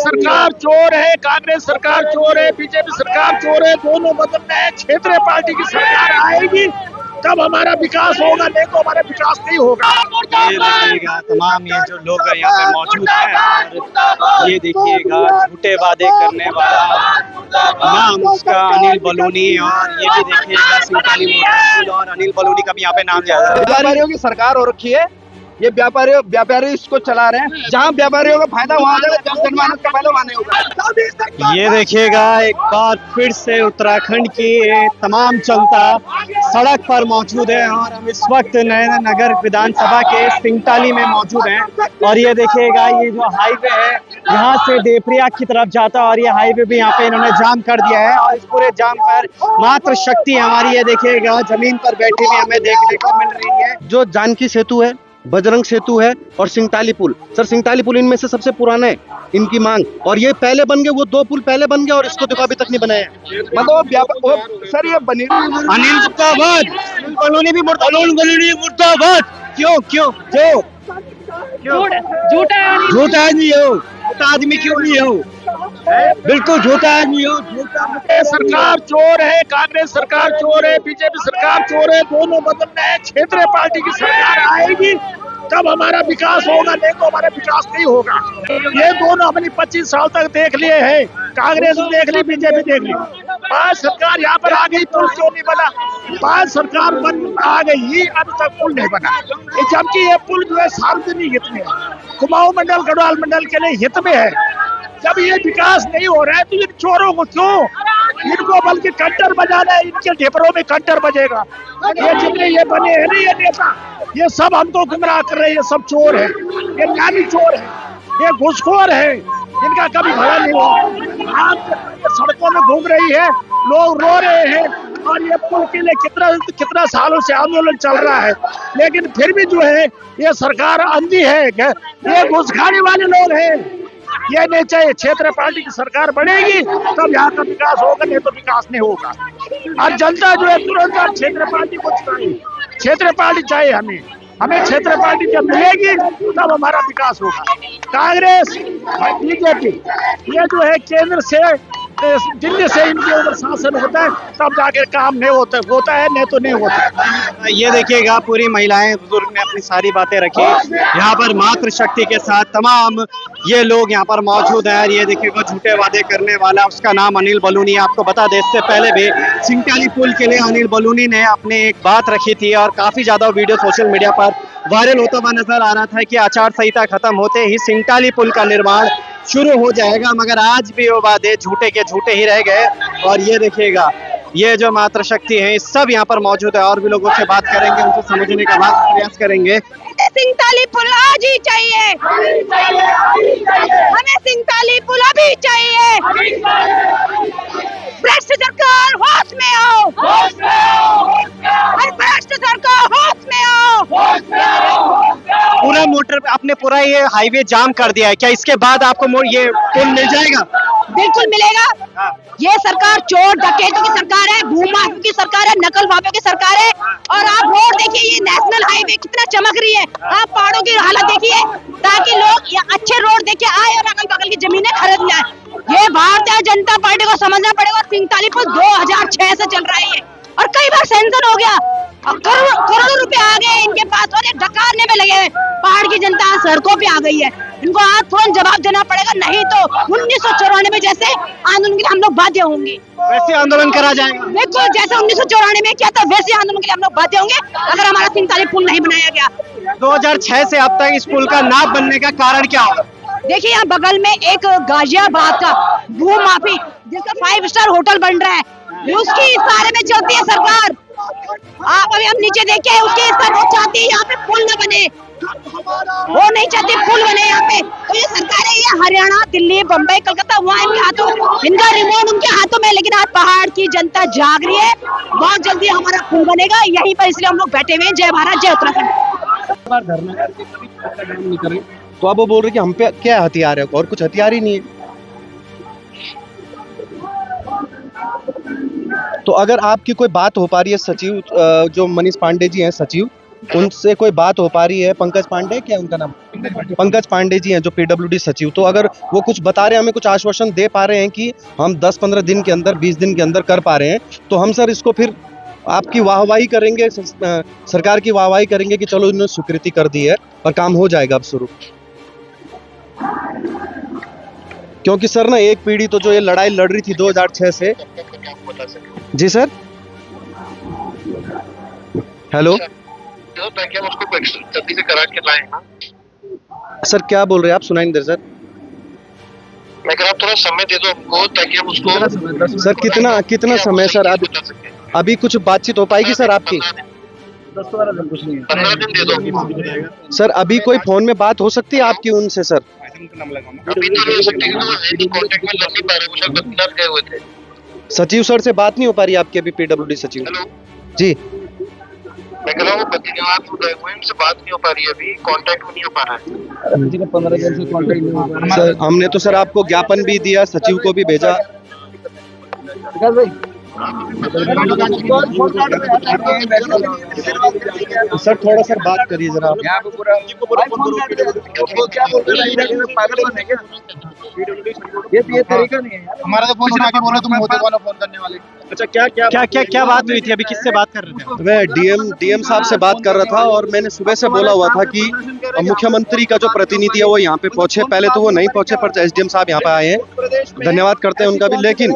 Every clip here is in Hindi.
सरकार चोर है, कांग्रेस सरकार चोर है, बीजेपी सरकार चोर है, दोनों बदलना है। क्षेत्रीय पार्टी की सरकार आएगी तब हमारा विकास होगा, नहीं तो हमारा विकास नहीं होगा। ये देखिएगा तमाम ये जो लोग यहाँ पे मौजूद हैं और ये देखिएगा झूठे वादे करने वाला नाम उसका अनिल बलूनी, और ये भी देखिएगा सिंताली मोटर और अनिल बलूनी का भी यहाँ पे नाम लिया जा रहा है। व्यापारियों की सरकार हो रखी है, ये व्यापारी इसको चला रहे हैं। जहाँ व्यापारियों का फायदा वहाँ जाएगा, जनमानस का फायदा वहाँ नहीं होगा। ये देखिएगा एक बार फिर से उत्तराखंड की तमाम जनता सड़क पर मौजूद है और हम इस वक्त नगर विधानसभा के सिंताली में मौजूद हैं। और ये देखिएगा ये जो हाईवे है यहाँ से देवप्रयाग की तरफ जाता है और ये हाईवे भी यहाँ पे इन्होंने जाम कर दिया है। और इस पूरे जाम पर मात्र शक्ति हमारी ये देखिएगा जमीन पर बैठी हुई हमें देखने को मिल रही है। जो जानकी सेतु है, बजरंग सेतु है और सिंताली पुल, सर सिंताली पुल इनमें से सबसे पुराना है, इनकी मांग। और ये पहले बन गए, वो 2 पुल पहले बन गए और इसको देखो अभी तक नहीं बनाया। मतलब सर ये बनी अनिल मुर्दाबाद, अनिल बलूनी भी मुर्दाबाद। क्यों क्यों क्यों झूठा आदमी हो, झूठा आदमी क्यों नहीं हो, बिल्कुल झूठा आदमी हो। सरकार चोर है, कांग्रेस सरकार चोर है, बीजेपी सरकार चोर है, दोनों बदलना है। क्षेत्रीय पार्टी की सरकार आएगी तब हमारा विकास होगा, नहीं तो हमारा विकास नहीं होगा। ये दोनों अपनी 25 साल तक देख लिए हैं, कांग्रेस देख ली, बीजेपी देख ली। 5 सरकार यहाँ पर आ गई, पुल क्यों नहीं बना? 5 सरकार बन आ गई, अभी तक पुल नहीं बना। जबकि ये पुल जो है सार्वजनिक हित में है, कुमाऊं मंडल गढ़वाल मंडल के लिए हित में है। जब ये विकास नहीं हो रहा है तो इन चोरों को क्यों, इनको बल्कि कंटर बजाना है, इनके ढेपरों में कंटर बजेगा। ये जितने ये बने हैं ना ये नेता, ये सब हमको गुमराह कर रहे हैं, ये सब चोर है, ये नामी चोर है, ये घुसखोर है, इनका कभी भला नहीं हुआ। आप सड़कों में घूम रही है, लोग रो रहे हैं और ये पुल के लिए कितना सालों से आंदोलन चल रहा है, लेकिन फिर भी जो है ये सरकार अंधी है, ये घुस खाने वाले लोग हैं। ये नहीं चाहिए। क्षेत्रीय पार्टी की सरकार बनेगी तब यहाँ का विकास होगा, नहीं तो विकास नहीं होगा। और जनता जो है तुरंत क्षेत्रीय पार्टी को चाहिए, क्षेत्रीय पार्टी चाहिए हमें क्षेत्रीय पार्टी जब मिलेगी तब हमारा विकास होगा। कांग्रेस बीजेपी ये जो है केंद्र से दिल्ली से इनके ऊपर शासन होता है तब जाकर काम नहीं होता है, नहीं तो नहीं होता। ये देखिएगा पूरी महिलाएं बुजुर्ग ने अपनी सारी बातें रखी यहाँ पर मात्र शक्ति के साथ। तमाम ये लोग यहाँ पर मौजूद हैं। ये देखिएगा झूठे वादे करने वाला उसका नाम अनिल बलूनी। आपको बता दें इससे पहले भी सिंताली पुल के लिए अनिल बलूनी ने अपने एक बात रखी थी और काफी ज्यादा वीडियो सोशल मीडिया पर वायरल होता हुआ नजर आ रहा था कि आचार संहिता खत्म होते ही सिंताली पुल का निर्माण शुरू हो जाएगा, मगर आज भी वो वादे झूठे के झूठे ही रह गए। और ये देखिएगा ये जो मात्र शक्ति है सब यहाँ पर मौजूद है और भी लोगों से बात करेंगे, उनसे समझने का प्रयास करेंगे। सिंताली पुल आज ही चाहिए, हमें सिंताली पुल अभी चाहिए। भ्रष्ट सरकार होश में आओ, भ्रष्ट सरकार होश में आओ। पूरा मोटर आपने पूरा ये हाईवे जाम कर दिया है, क्या इसके बाद आपको ये पुल मिल जाएगा? बिल्कुल मिलेगा। ये सरकार चोर डकैतों की सरकार है, भूमाफियों की सरकार है, नकल माफिया की सरकार है। और आप रोड देखिए, ये नेशनल हाईवे कितना चमक रही है। आप पहाड़ों की हालत देखिए ताकि लोग अच्छे रोड देखे आए और अगल बगल की जमीनें खरीद लें। ये भारतीय जनता पार्टी को समझना पड़ेगा। सिंताली पुल 2006 से चल रहा है ये, और कई बार सेंशन हो गया, करोड़ों रुपए आ गए इनके पास और ये डकारने में लगे। पहाड़ की जनता सड़कों पे आ गई है, इनको आज तुरंत जवाब देना पड़ेगा, नहीं तो 1994 में जैसे आंदोलन के लिए हम लोग बाध्य होंगे। वैसे आंदोलन करा जाएगा, देखो जैसे 1994 में किया था वैसे आंदोलन के लिए हम लोग बाध्य होंगे अगर हमारा सिंताली पुल नहीं बनाया गया। 2006 से अब तक इस पुल का ना बनने का कारण क्या होगा? देखिए यहाँ बगल में एक गाजियाबाद का भूमाफी जिसका 5 स्टार होटल बन रहा है, उसकी इशारे में चलती है सरकार। आप अभी हम नीचे देखे उसके इशारे वो चाहती है यहाँ पे पुल न बने, वो नहीं चाहती पुल बने यहाँ पे। तो ये सरकार है, ये हरियाणा, दिल्ली, बम्बई, कलकत्ता, वहाँ इनके हाथों, इनका रिमोट उनके हाथों में। लेकिन आज पहाड़ की जनता जाग रही है, बहुत जल्दी हमारा पुल बनेगा यहीं पर, इसलिए हम लोग बैठे हुए हैं। जय भारत, जय उत्तराखंड। तो अब वो बोल रहे कि हम पे क्या हथियार है, और कुछ हथियार ही नहीं है। तो अगर आपकी कोई बात हो पा रही है, सचिव जो मनीष पांडे जी हैं सचिव, उनसे कोई बात हो पा रही है? पंकज पांडे, क्या है उनका नाम? पंकज पांडे जी हैं जो पीडब्ल्यूडी सचिव। तो अगर वो कुछ बता रहे हैं, हमें कुछ आश्वासन दे पा रहे हैं कि हम 10-15 दिन के अंदर, 20 दिन के अंदर कर पा रहे हैं, तो हम सर इसको फिर आपकी वाहवाही करेंगे, सरकार की वाहवाही करेंगे कि चलो इन्होंने स्वीकृति कर दी है और काम हो जाएगा अब शुरू। क्योंकि सर ना, एक पीढ़ी तो जो ये लड़ाई लड़ रही थी 2006 से। जी सर, हेलो ताकि हम उसको जल्दी से करा के लाएं ना। सर, क्या बोल रहे हैं आप? सुनाई नहीं दे रहा सर। मैं कह रहा हूं थोड़ा समय दे दो हमको ताकि हम उसको। सर कितना समय सर? अभी कुछ बातचीत हो पाएगी सर आपकी? 15 दिन दे दो सर अभी कोई फोन में बात हो सकती है आपकी उनसे सर? अभी तो नहीं हो सकती क्योंकि कॉन्टेक्ट में लग नहीं पा रहे, वो शायद बदलाव गए हुए थे। सचिव सर से बात नहीं हो पा रही आपकी अभी? पीडब्ल्यूडी सचिव हेलो, जी। मैं कह रहा हूँ बद्रीनाथ गए हुए हैं, उनसे बात नहीं हो पा रही है, अभी कॉन्टेक्ट में नहीं हो पा रहा है। सर हमने तो सर आपको ज्ञापन भी दिया, सचिव को भी भेजा। सर थोड़ा सर बात करिए जरा आप। ये तरीका नहीं है हमारा। तो फोन उठा के बोलो तुम होते कौन हो फोन करने वाले। अच्छा, क्या बात हुई थी? अभी किससे बात कर रहे थे? मैं डीएम साहब से बात कर रहा था और मैंने सुबह से बोला हुआ था कि मुख्यमंत्री का जो प्रतिनिधि है वो यहाँ पे पहुंचे। पहले तो वो नहीं पहुंचे, पर एसडीएम साहब यहाँ पे आए हैं, धन्यवाद करते हैं उनका भी। लेकिन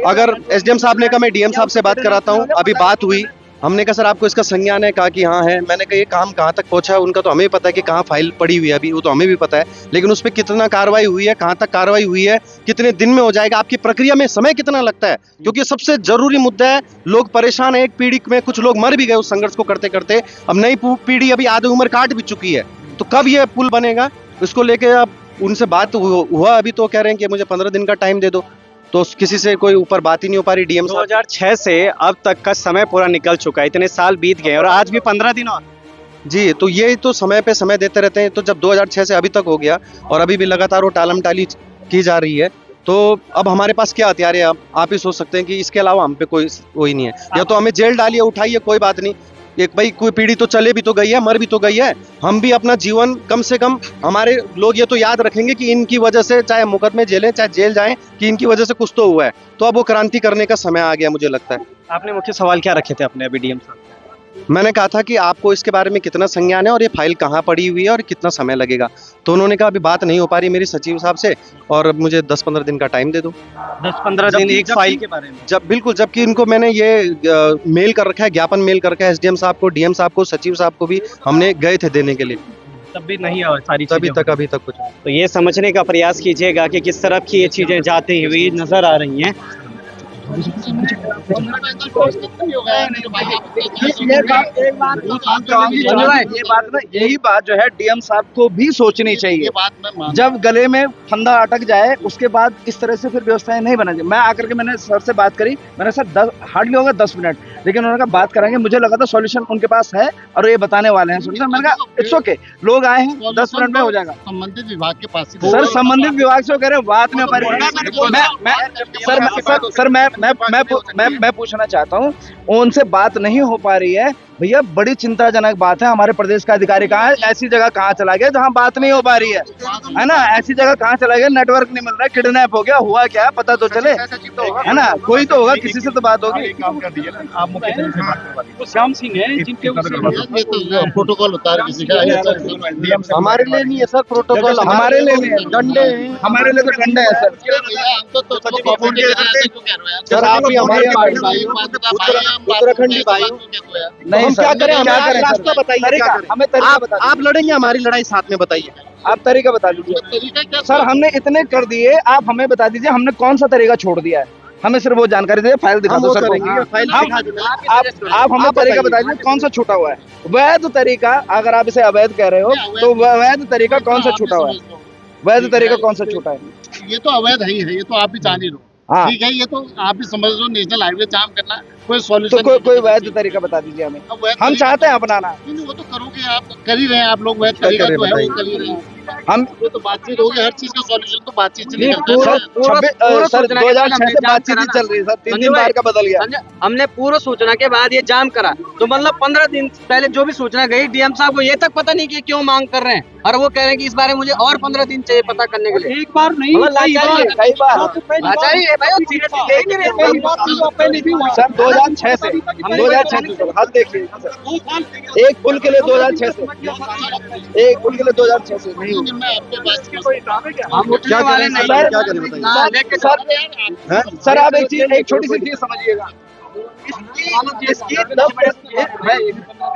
अगर एसडीएम साहब ने कहा मैं डीएम साहब से बात कराता हूँ, अभी बात हुई, हमने कहा सर आपको इसका संज्ञान है? कहा कि हाँ है। मैंने कहा ये काम कहाँ तक पहुंचा है? उनका तो हमें भी पता है कि कहाँ फाइल पड़ी हुई है अभी, वो तो हमें भी पता है, लेकिन उस पर कितना कार्रवाई हुई है, कहाँ तक कार्रवाई हुई है, कितने दिन में हो जाएगा, आपकी प्रक्रिया में समय कितना लगता है? क्योंकि सबसे जरूरी मुद्दा है, लोग परेशान है। एक पीढ़ी में कुछ लोग मर भी गए उस संघर्ष को करते करते, अब नई पीढ़ी अभी आधी उम्र काट भी चुकी है, तो कब ये पुल बनेगा? इसको लेके अब उनसे बात हुआ, अभी तो कह रहे हैं कि मुझे 15 दिन का टाइम दे दो, तो किसी से कोई ऊपर बात ही नहीं हो पा रही। डीएम 2006 से अब तक का समय पूरा निकल चुका है, इतने साल बीत गए और आज भी 15 दिन और। जी, तो ये तो समय पे समय देते रहते हैं। तो जब 2006 से अभी तक हो गया और अभी भी लगातार वो टालम टाली की जा रही है, तो अब हमारे पास क्या हथियार है? आप ही सोच सकते हैं कि इसके अलावा हम पे कोई नहीं है। या तो हमें जेल डालिए, उठाइए, कोई बात नहीं। एक भाई कोई पीढ़ी तो चले भी तो गई है, मर भी तो गई है, हम भी अपना जीवन कम से कम, हमारे लोग ये तो याद रखेंगे कि इनकी वजह से चाहे मुकदमे झेलें चाहे जेल जाएं, कि इनकी वजह से कुछ तो हुआ है। तो अब वो क्रांति करने का समय आ गया, मुझे लगता है। आपने मुख्य सवाल क्या रखे थे अपने अभी डीएम साहब? मैंने कहा था कि आपको इसके बारे में कितना संज्ञान है और ये फाइल कहाँ पड़ी हुई है और कितना समय लगेगा। तो उन्होंने कहा अभी बात नहीं हो पा रही मेरी सचिव साहब से, और मुझे 10-15 दिन का टाइम दे दो। 10-15 दिन एक फाइल के बारे में? बिल्कुल, जबकि इनको मैंने ये मेल कर रखा है, ज्ञापन मेल कर रखा है एसडीएम साहब को, डीएम साहब को, सचिव साहब को भी हमने गए थे देने के लिए, तब भी नहीं हुआ सारी अभी तक कुछ। तो ये समझने का प्रयास कीजिएगा कि किस तरफ की ये चीजें जाती हुई नजर आ रही हैं। यही बात जो है डीएम साहब को भी सोचनी चाहिए। जब गले में फंदा अटक जाए उसके बाद इस तरह से फिर व्यवस्थाएं नहीं बना। मैं आकर के मैंने सर से बात करी, मैंने सर हार्डली होगा 10 मिनट, लेकिन उन्होंने कहा बात कराएंगे। मुझे लगा था सॉल्यूशन उनके पास है और ये बताने वाले हैं सॉल्यूशन। मैंने कहा इट्स ओके, लोग आए हैं, 10 मिनट में हो जाएगा। संबंधित विभाग के पास सर संबंधित विभाग से वो कह रहे हैं बात नहीं हो पा रही। मैं पूछना चाहता हूँ, उनसे बात नहीं हो पा रही है भैया, बड़ी चिंताजनक बात है। हमारे प्रदेश का अधिकारी कहाँ है? ऐसी जगह कहाँ चला गया जहाँ बात नहीं हो पा रही है ना? ऐसी जगह कहाँ चला गया? नेटवर्क नहीं मिल रहा है, किडनैप हो गया, हुआ क्या है पता तो चले, है ना? कोई तो होगा, किसी से तो बात होगी। श्याम सिंह है जिनके प्रोटोकॉल उतार किसी का हमारे लिए नहीं है सर प्रोटोकॉल, हमारे लिए नहीं है, डंडे हमारे लिए तो डंडे है सर। सर आप भी हमारे उत्तराखंडी भाई, नहीं हम क्या करें? क्या हमें करें? रास्ता बताइए, क्या करें? हमें तरीका बता दीजिए। आप लड़ेंगे हमारी लड़ाई साथ में, बताइए आप तरीका बता दीजिए। सर हमने इतने कर दिए, आप हमें बता दीजिए हमने कौन सा तरीका छोड़ दिया है? हमें सिर्फ वो जानकारी दीजिए, फाइल दिखा दो सर। आप हमें तरीका बता दीजिए कौन सा छूटा हुआ है। वैध तरीका, अगर आप इसे अवैध कह रहे हो तो वैध तरीका कौन सा छूटा हुआ है? वैध तरीका कौन सा छूटा है? ये तो अवैध ही है, ये तो आप भी जान ही लो। ठीक है, ये तो आप भी समझ लो, नेशनल हाईवे जाम करना कोई सॉल्यूशन तो कोई वैध तरीका बता दीजिए हमें, हम चाहते हैं अपनाना। नहीं, वो तो करोगे आप, कर ही रहे हैं आप लोग, वैध तरीका तो है, वो कर ही रहे हैं। हम ये तो बातचीत होगी, हर चीज का सॉल्यूशन तो बातचीत से नहीं, निकलता है। सर 2006 से बातचीत ही चल रही है सर, 3 बार का बदल गया। हमने पूर्व सूचना के बाद ये जाम करा, तो मतलब 15 दिन पहले जो भी सूचना गई डीएम साहब को ये तक पता नहीं कि क्यों मांग कर रहे हैं, और वो कह रहे हैं कि इस बारे में मुझे और 15 दिन चाहिए पता करने के लिए। एक बार नहीं, कई बार चाहिए भाई, वो सीरियसली ले ही नहीं रहे। सर 2006 से, हम 2006 से सर, हाल देखिए सर, एक पुल के लिए 2006 से, एक पुल के लिए 2006 से नहीं लेकिन मैं आपके पास हम उठने वाले नहीं सर, हैं। क्या करें बताइए? हाँ, देख के सर आप एक छोटी सी चीज समझिएगा,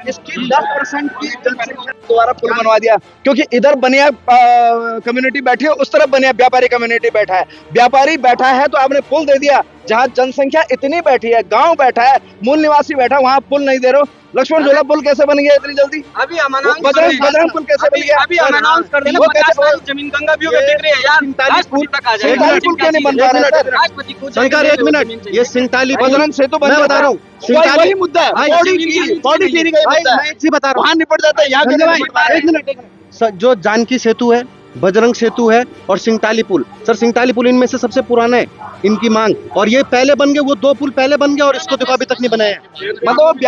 इसकी 10% की जनसंख्या द्वारा पुल बनवा दिया, क्योंकि इधर बनिया कम्युनिटी बैठी है, उस तरफ बनिया व्यापारी कम्युनिटी बैठा है। व्यापारी बैठा है तो आपने पुल दे दिया, जहाँ जनसंख्या इतनी बैठी है, गांव बैठा है, मूल निवासी बैठा है, वहाँ पुल नहीं दे रहे हो। लक्ष्मण झूला पुल कैसे बन गया इतनी जल्दी? अभी हम अनाउंस बजरंग पुल कैसे बन गया? अभी हम अनाउंस कर देना, वो 50 कैसे साल जमीन गंगा व्यू में दिख रही है यार, 47 पुल तक आ सिंताली जाएगा। पुल क्यों नहीं बन पा रहा है सर? राष्ट्रपति को सरकार एक मिनट, ये सिंताली बजरंग सेतु बन, मैं बता रहा हूँ, वही मुद्दा है, बॉडी क्लीनिंग का मुद्दा है, मैं एक चीज बता रहा हूँ, वहाँ निपट जाता है, यहाँ क्यों नहीं निपट पा रहे? एक मिनट सर, जो जानकी सेतु है, बजरंग सेतु है और सिंताली पुल, सर सिंताली पुल इनमें से सबसे पुराना है, इनकी मांग, और ये पहले बन गए, वो 2 पुल पहले बन गए और इसको देखो अभी तक नहीं बनाया। मतलब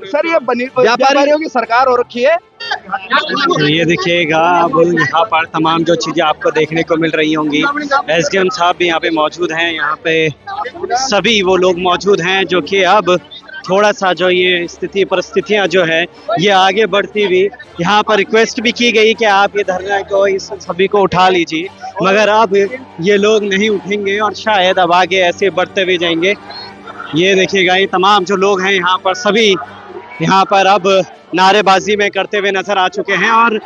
सर ये व्यापारियों की सरकार हो रखी है। तो ये देखिएगा, अब यहाँ पर तमाम जो चीजें आपको देखने को मिल रही होंगी, एसडीएम साहब भी यहाँ पे मौजूद हैं, यहाँ पे सभी वो लोग मौजूद हैं जो कि अब थोड़ा सा जो ये स्थिति परिस्थितियाँ जो है ये आगे बढ़ती हुई, यहाँ पर रिक्वेस्ट भी की गई कि आप ये धरना को इस सभी को उठा लीजिए, मगर अब ये लोग नहीं उठेंगे और शायद अब आगे ऐसे बढ़ते हुए जाएंगे। ये देखिएगा, ये तमाम जो लोग हैं यहाँ पर सभी यहाँ पर अब नारेबाजी में करते हुए नजर आ चुके हैं और